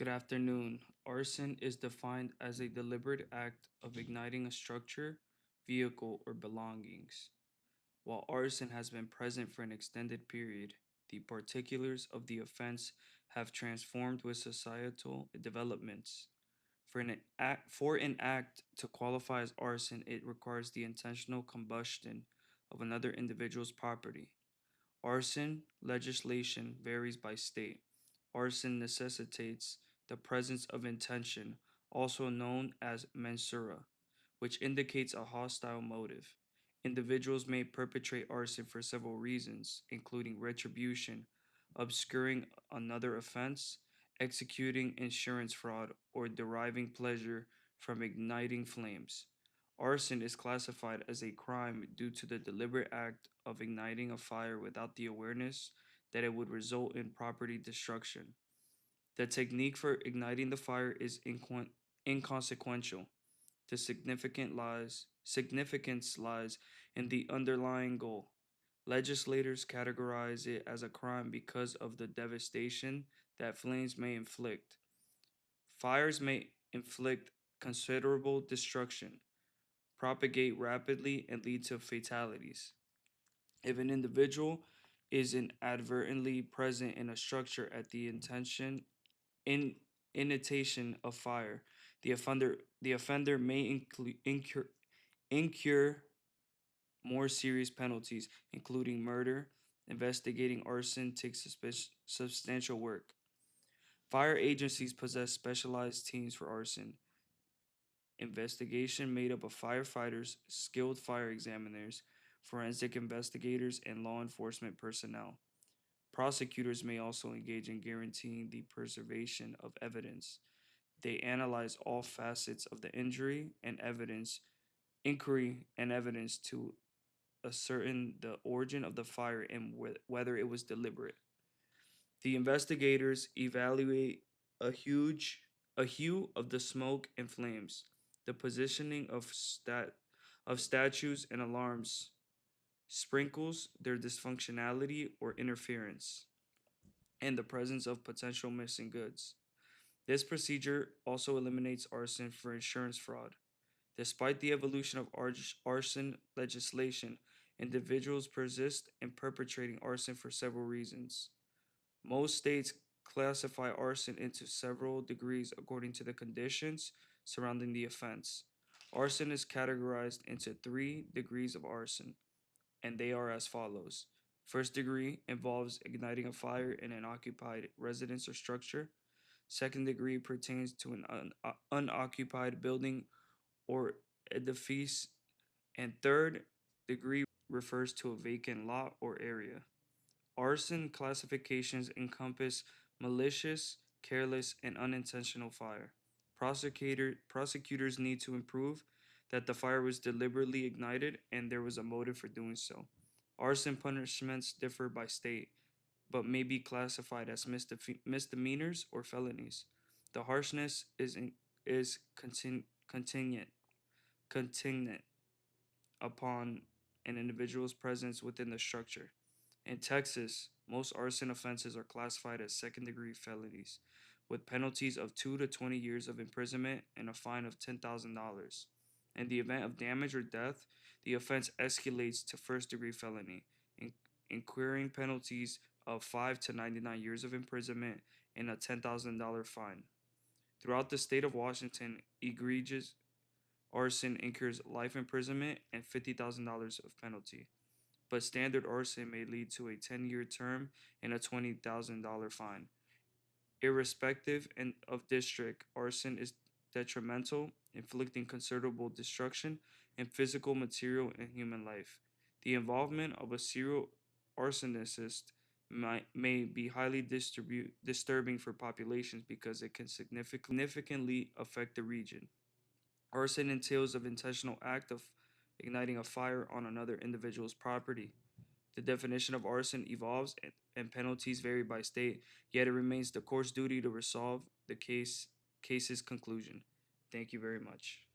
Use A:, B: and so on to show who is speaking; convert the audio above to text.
A: Good afternoon. Arson is defined as a deliberate act of igniting a structure, vehicle, or belongings. While arson has been present for an extended period, the particulars of the offense have transformed with societal developments. For an act to qualify as arson, it requires the intentional combustion of another individual's property. Arson legislation varies by state. Arson necessitates the presence of intention, also known as mensura, which indicates a hostile motive. Individuals may perpetrate arson for several reasons, including retribution, obscuring another offense, executing insurance fraud, or deriving pleasure from igniting flames. Arson is classified as a crime due to the deliberate act of igniting a fire without the awareness that it would result in property destruction. The technique for igniting the fire is inconsequential. The significance lies in the underlying goal. Legislators categorize it as a crime because of the devastation that flames may inflict. Fires may inflict considerable destruction, propagate rapidly, and lead to fatalities. If an individual is inadvertently present in a structure at the in initiation of fire, the offender may incur more serious penalties, including murder. Investigating arson takes substantial work. Fire agencies possess specialized teams for arson investigation made up of firefighters, skilled fire examiners, forensic investigators, and law enforcement personnel. Prosecutors may also engage in guaranteeing the preservation of evidence. They analyze all facets of the inquiry and evidence to ascertain the origin of the fire and whether it was deliberate. The investigators evaluate a huge a hue of the smoke and flames, the positioning of statues and alarms, sprinkles, their dysfunctionality or interference, and the presence of potential missing goods. This procedure also eliminates arson for insurance fraud. Despite the evolution of arson legislation, individuals persist in perpetrating arson for several reasons. Most states classify arson into several degrees according to the conditions surrounding the offense. Arson is categorized into 3 degrees of arson, and they are as follows. First degree involves igniting a fire in an occupied residence or structure. Second degree pertains to an unoccupied building or edifice. And third degree refers to a vacant lot or area. Arson classifications encompass malicious, careless, and unintentional fire. Prosecutors need to prove that the fire was deliberately ignited and there was a motive for doing so. Arson punishments differ by state, but may be classified as misdemeanors or felonies. The harshness is contingent upon an individual's presence within the structure. In Texas, most arson offenses are classified as second degree felonies, with penalties of 2 to 20 years of imprisonment and a fine of $10,000. In the event of damage or death, the offense escalates to first degree felony, incurring penalties of 5 to 99 years of imprisonment and a $10,000 fine. Throughout the state of Washington, egregious arson incurs life imprisonment and $50,000 of penalty, but standard arson may lead to a 10-year term and a $20,000 fine. Irrespective of district, arson is detrimental, inflicting considerable destruction in physical, material, and human life. The involvement of a serial arsonist may be highly disturbing for populations because it can significantly affect the region. Arson entails the intentional act of igniting a fire on another individual's property. The definition of arson evolves and penalties vary by state, yet it remains the court's duty to resolve the case's conclusion. Thank you very much.